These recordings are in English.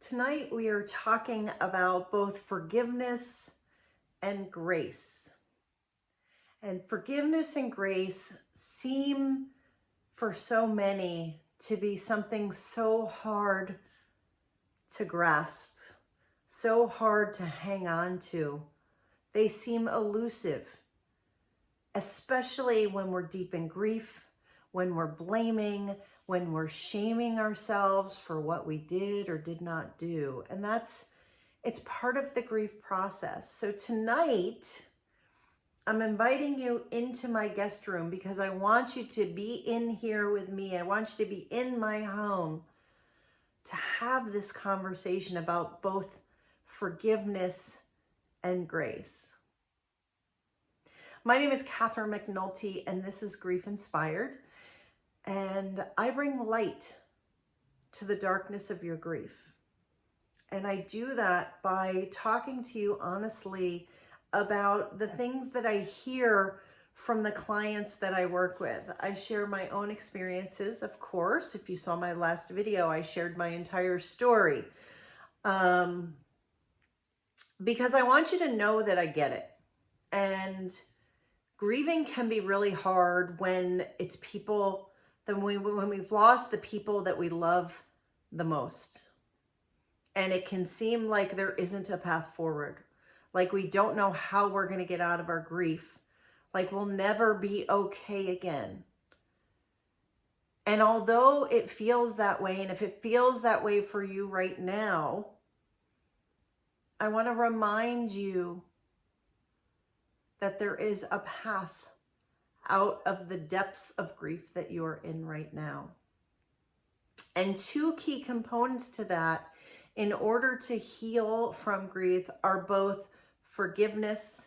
Tonight we are talking about both forgiveness and grace. And forgiveness and grace seem for so many to be something so hard to grasp, so hard to hang on to. They seem elusive, especially when we're deep in grief, when we're blaming, when we're shaming ourselves for what we did or did not do. And it's part of the grief process. So tonight, I'm inviting you into my guest room because I want you to be in here with me. I want you to be in my home to have this conversation about both forgiveness and grace. My name is Catherine McNulty, and this is GriefInspired. And I bring light to the darkness of your grief. And I do that by talking to you honestly about the things that I hear from the clients that I work with. I share my own experiences, of course. If you saw my last video, I shared my entire story. Because I want you to know that I get it. And grieving can be really hard when it's people, when we've lost the people that we love the most. And it can seem like there isn't a path forward. Like we don't know how we're going to get out of our grief. Like we'll never be okay again. And although it feels that way, and if it feels that way for you right now, I want to remind you that there is a path out of the depths of grief that you are in right now. And two key components to that in order to heal from grief are both forgiveness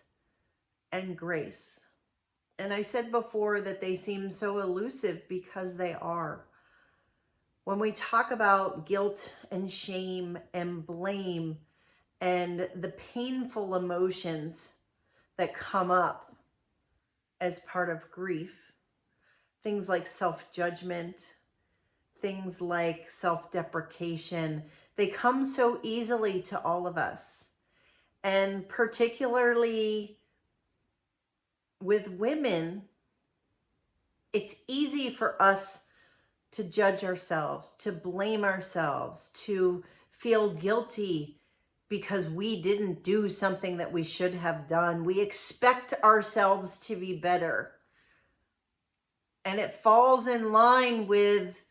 and grace. And I said before that they seem so elusive because they are. When we talk about guilt and shame and blame and the painful emotions that come up as part of grief, things like self-judgment, things like self-deprecation, they come so easily to all of us. And particularly with women, it's easy for us to judge ourselves, to blame ourselves, to feel guilty because we didn't do something that we should have done. We expect ourselves to be better. And it falls in line with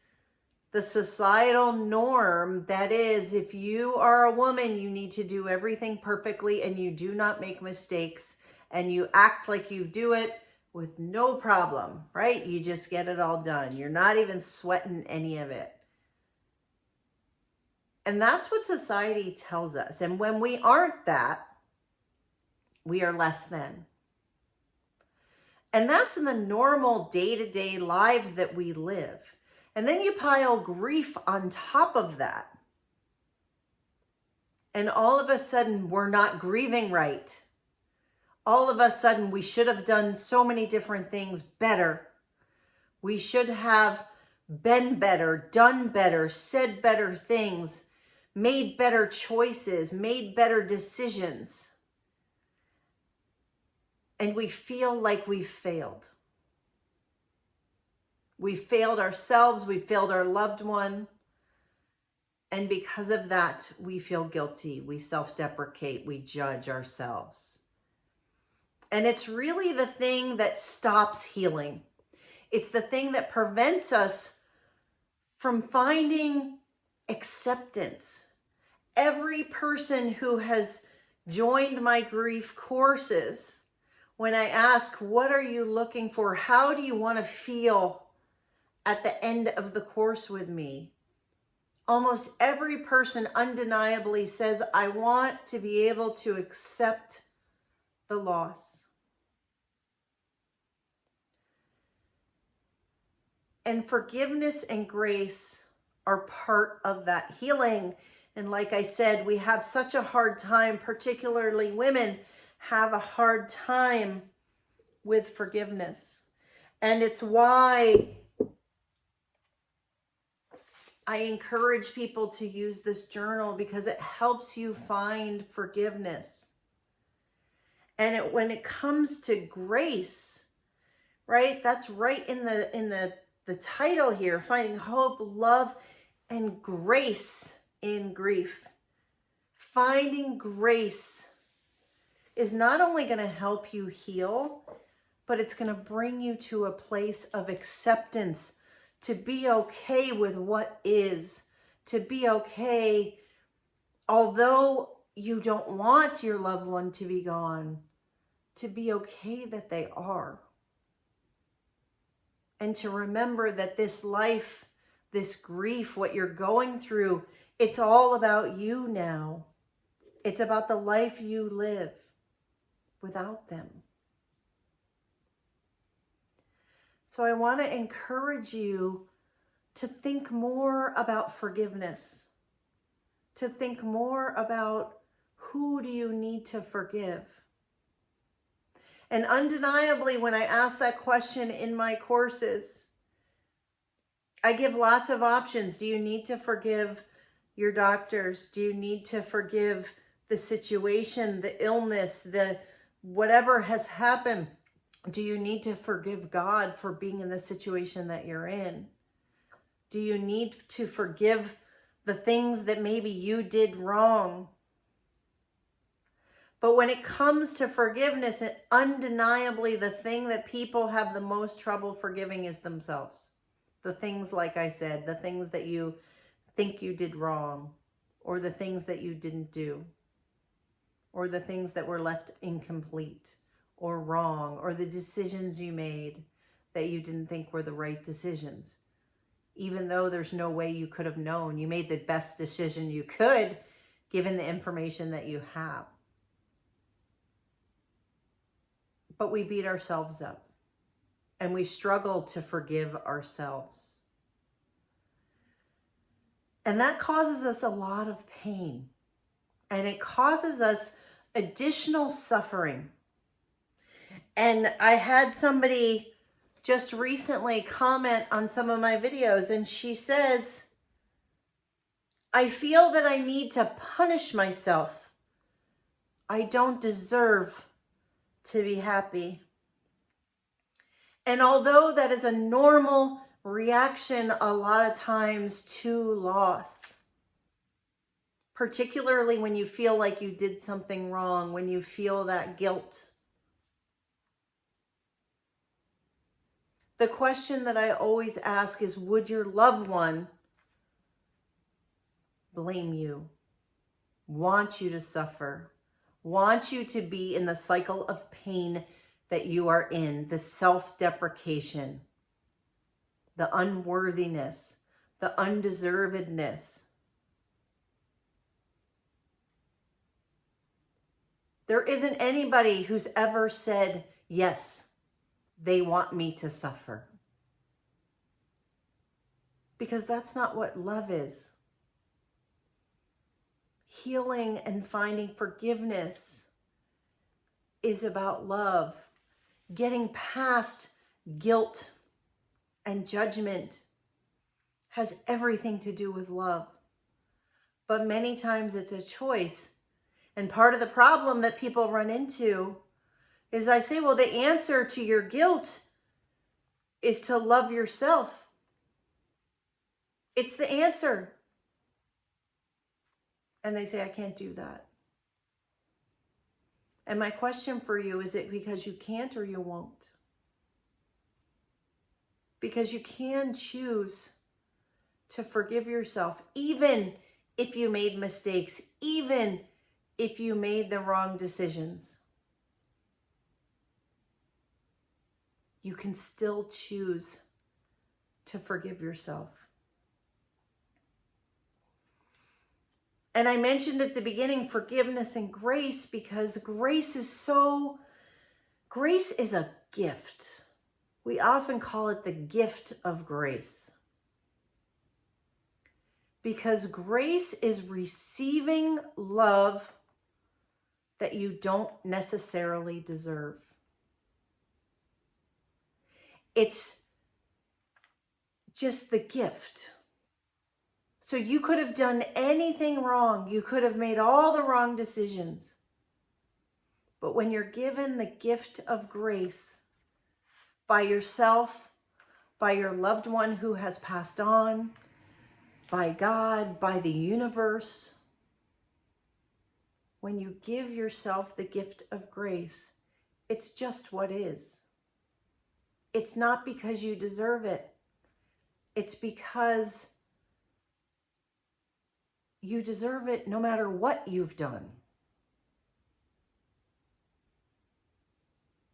the societal norm that is, if you are a woman, you need to do everything perfectly and you do not make mistakes and you act like you do it with no problem, right? You just get it all done. You're not even sweating any of it. And that's what society tells us. And when we aren't that, we are less than. And that's in the normal day-to-day lives that we live. And then you pile grief on top of that. And all of a sudden, we're not grieving right. All of a sudden, we should have done so many different things better. We should have been better, done better, said better things, made better choices, made better decisions. And we feel like we failed. We failed ourselves, we failed our loved one. And because of that, we feel guilty, we self-deprecate, we judge ourselves. And it's really the thing that stops healing. It's the thing that prevents us from finding acceptance. Every person who has joined my grief courses, when I ask, what are you looking for? How do you want to feel at the end of the course with me? Almost every person undeniably says, I want to be able to accept the loss. And forgiveness and grace are part of that healing. And like I said, we have such a hard time, particularly women have a hard time with forgiveness. And it's why I encourage people to use this journal because it helps you find forgiveness. And when it comes to grace, right? That's right in the title here, finding hope, love, and grace in grief. Finding grace is not only going to help you heal, but it's going to bring you to a place of acceptance, to be okay with what is, to be okay, although you don't want your loved one to be gone, to be okay that they are. And to remember that this life, this grief, what you're going through, it's all about you now. It's about the life you live without them. So I want to encourage you to think more about forgiveness, to think more about who do you need to forgive. And undeniably, when I ask that question in my courses, I give lots of options. Do you need to forgive your doctors? Do you need to forgive the situation, the illness, the whatever has happened? Do you need to forgive God for being in the situation that you're in? Do you need to forgive the things that maybe you did wrong? But when it comes to forgiveness, undeniably the thing that people have the most trouble forgiving is themselves. The things, like I said, the things that you think you did wrong, or the things that you didn't do, or the things that were left incomplete or wrong, or the decisions you made that you didn't think were the right decisions. Even though there's no way you could have known, you made the best decision you could given the information that you have. But we beat ourselves up and we struggle to forgive ourselves. And that causes us a lot of pain, and it causes us additional suffering. And I had somebody just recently comment on some of my videos, and she says, I feel that I need to punish myself. I don't deserve to be happy. And although that is a normal reaction a lot of times to loss, particularly when you feel like you did something wrong, when you feel that guilt, the question that I always ask is, would your loved one blame you, want you to suffer, want you to be in the cycle of pain that you are in, the self-deprecation, the unworthiness, the undeservedness? There isn't anybody who's ever said, yes, they want me to suffer. Because that's not what love is. Healing and finding forgiveness is about love. Getting past guilt and judgment has everything to do with love. But many times it's a choice. And part of the problem that people run into is I say, well, the answer to your guilt is to love yourself. It's the answer. And they say, I can't do that. And my question for you, is it because you can't or you won't? Because you can choose to forgive yourself, even if you made mistakes, even if you made the wrong decisions. You can still choose to forgive yourself. And I mentioned at the beginning forgiveness and grace, because grace is a gift. We often call it the gift of grace. Because grace is receiving love that you don't necessarily deserve. It's just the gift. So you could have done anything wrong. You could have made all the wrong decisions. But when you're given the gift of grace by yourself, by your loved one who has passed on, by God, by the universe, when you give yourself the gift of grace, it's just what is. It's not because you deserve it. It's because you deserve it no matter what you've done.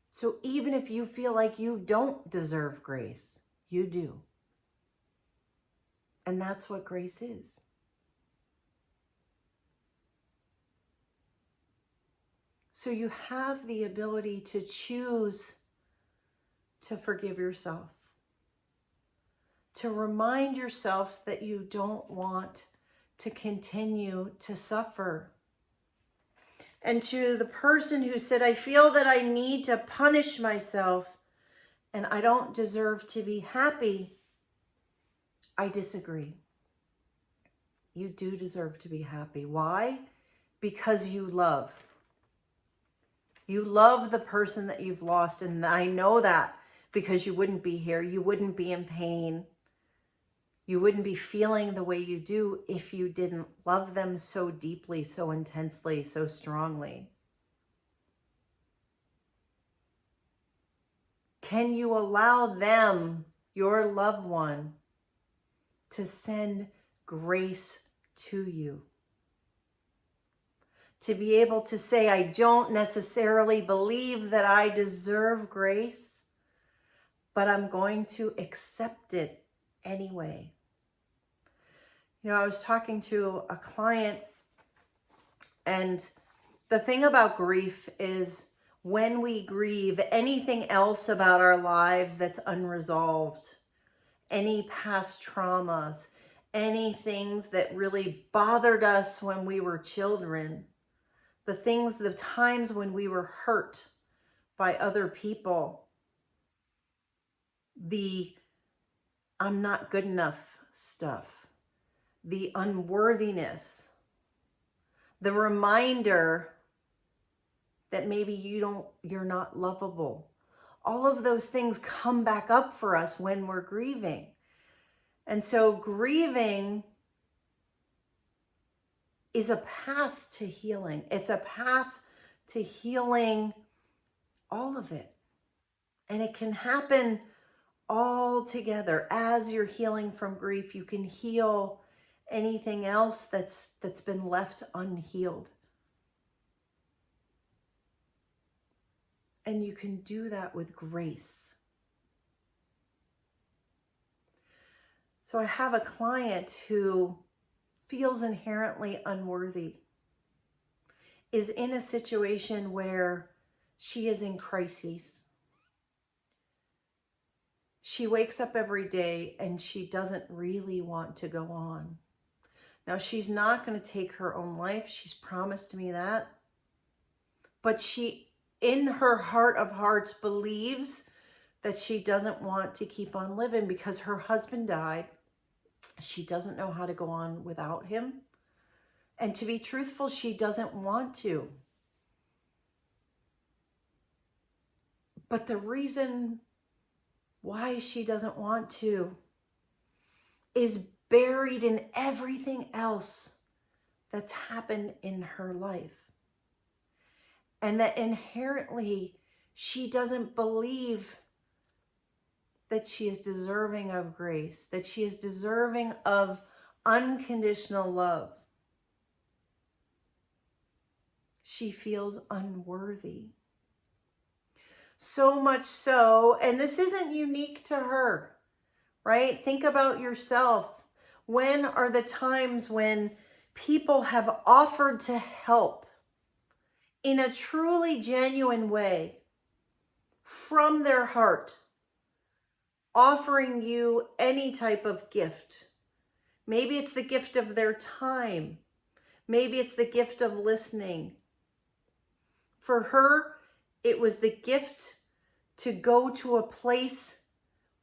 So even if you feel like you don't deserve grace, you do. And that's what grace is. So you have the ability to choose to forgive yourself, to remind yourself that you don't want to continue to suffer. And to the person who said, I feel that I need to punish myself and I don't deserve to be happy, I disagree. You do deserve to be happy. Why? Because you love. You love the person that you've lost, and I know that because you wouldn't be here. You wouldn't be in pain. You wouldn't be feeling the way you do if you didn't love them so deeply, so intensely, so strongly. Can you allow them, your loved one, to send grace to you? To be able to say, I don't necessarily believe that I deserve grace, but I'm going to accept it anyway. You know, I was talking to a client, and the thing about grief is when we grieve anything else about our lives that's unresolved, any past traumas, any things that really bothered us when we were children, the times when we were hurt by other people, the I'm not good enough stuff, the unworthiness, the reminder that maybe you're not lovable. All of those things come back up for us when we're grieving. And so grieving is a path to healing. It's a path to healing all of it. And it can happen all together. As you're healing from grief, you can heal anything else that's been left unhealed. And you can do that with grace. So I have a client who feels inherently unworthy, is in a situation where she is in crises. She wakes up every day and she doesn't really want to go on. Now, she's not going to take her own life. She's promised me that. But she, in her heart of hearts, believes that she doesn't want to keep on living because her husband died. She doesn't know how to go on without him. And to be truthful, she doesn't want to. But the reason why she doesn't want to is buried in everything else that's happened in her life. And that inherently she doesn't believe that she is deserving of grace, that she is deserving of unconditional love. She feels unworthy. So much so, and this isn't unique to her, right? Think about yourself. When are the times when people have offered to help in a truly genuine way from their heart, offering you any type of gift? Maybe it's the gift of their time. Maybe it's the gift of listening. For her, it was the gift to go to a place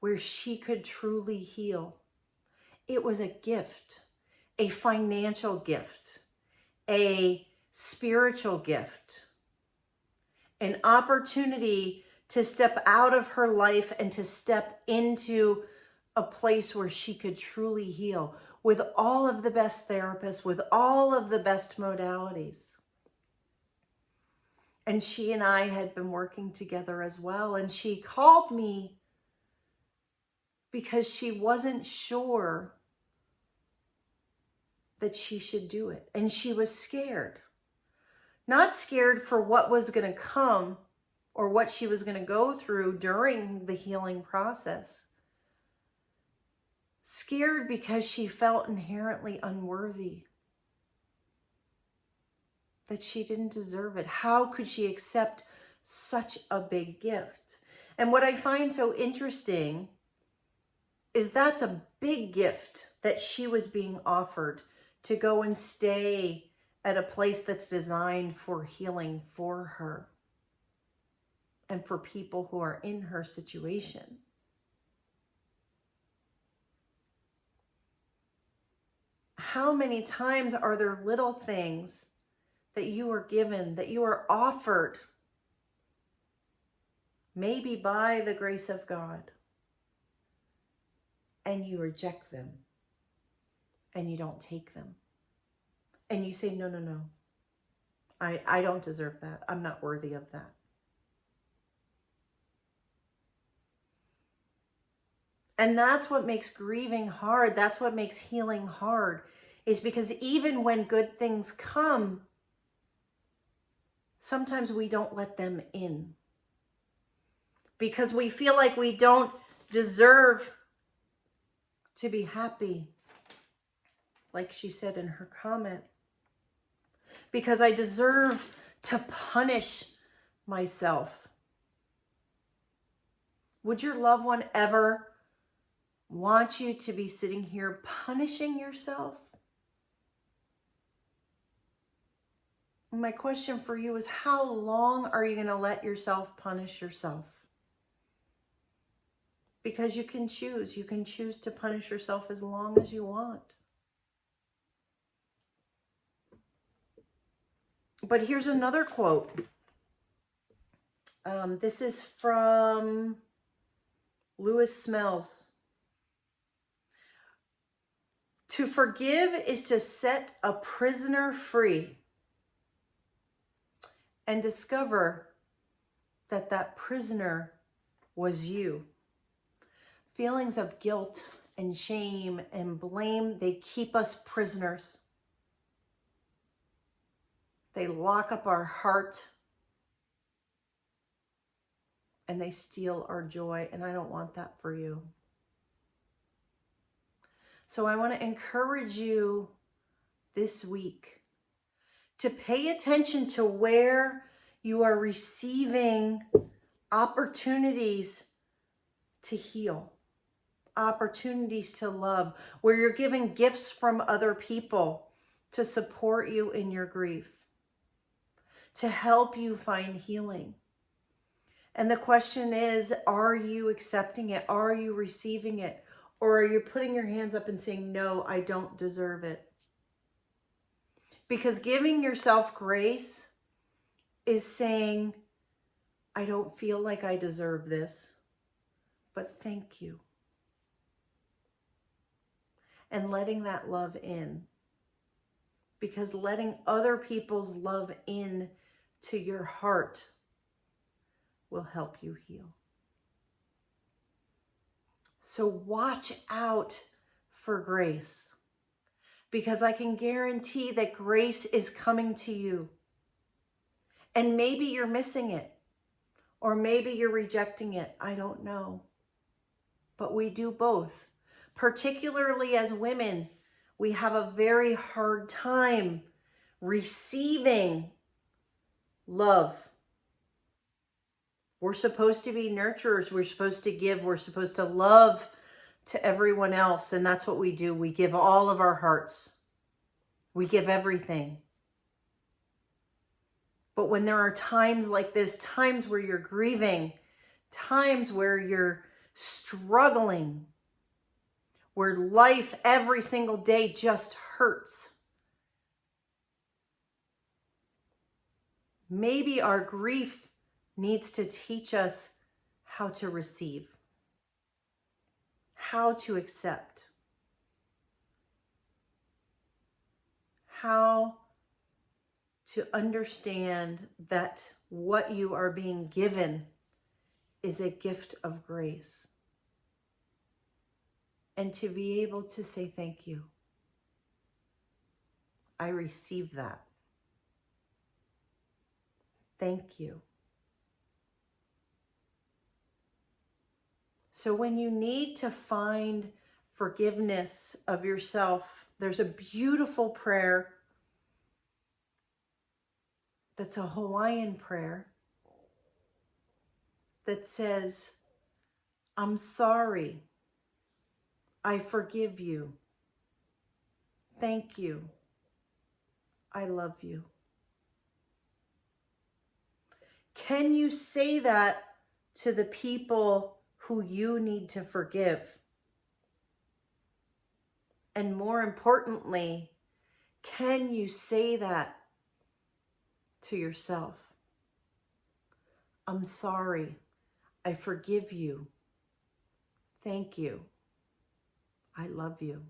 where she could truly heal. It was a gift. a financial gift, a spiritual gift, an opportunity to step out of her life and to step into a place where she could truly heal with all of the best therapists, with all of the best modalities. And she and I had been working together as well. And she called me because she wasn't sure that she should do it. And she was scared. Not scared for what was going to come or what she was going to go through during the healing process. Scared because she felt inherently unworthy. That she didn't deserve it. How could she accept such a big gift? And what I find so interesting is that's a big gift that she was being offered to go and stay at a place that's designed for healing for her and for people who are in her situation. How many times are there little things that you are given, that you are offered, maybe by the grace of God, and you reject them, and you don't take them, and you say, no, no, no, I don't deserve that. I'm not worthy of that. And that's what makes grieving hard. That's what makes healing hard, is because even when good things come, sometimes we don't let them in because we feel like we don't deserve to be happy, like she said in her comment, because I deserve to punish myself. Would your loved one ever want you to be sitting here punishing yourself? My question for you is, how long are you going to let yourself punish yourself? Because you can choose. You can choose to punish yourself as long as you want. But here's another quote. This is from Lewis Smells. To forgive is to set a prisoner free and discover that that prisoner was you. Feelings of guilt and shame and blame, they keep us prisoners. They lock up our heart and they steal our joy, and I don't want that for you. So I want to encourage you this week to pay attention to where you are receiving opportunities to heal, opportunities to love, where you're giving gifts from other people to support you in your grief, to help you find healing. And the question is, are you accepting it? Are you receiving it? Or are you putting your hands up and saying, no, I don't deserve it? Because giving yourself grace is saying, I don't feel like I deserve this, but thank you. And letting that love in. Because letting other people's love in to your heart will help you heal. So watch out for grace, because I can guarantee that grace is coming to you. And maybe you're missing it, or maybe you're rejecting it. I don't know. But we do both. Particularly as women, we have a very hard time receiving love. We're supposed to be nurturers. We're supposed to give. We're supposed to love to everyone else. And that's what we do. We give all of our hearts. We give everything. But when there are times like this, times where you're grieving, times where you're struggling, where life every single day just hurts. Maybe our grief needs to teach us how to receive, how to accept, how to understand that what you are being given is a gift of grace. And to be able to say thank you. I receive that. Thank you. So when you need to find forgiveness of yourself, there's a beautiful prayer that's a Hawaiian prayer that says, I'm sorry. I forgive you. Thank you. I love you. Can you say that to the people who you need to forgive? And more importantly, can you say that to yourself? I'm sorry. I forgive you. Thank you. I love you.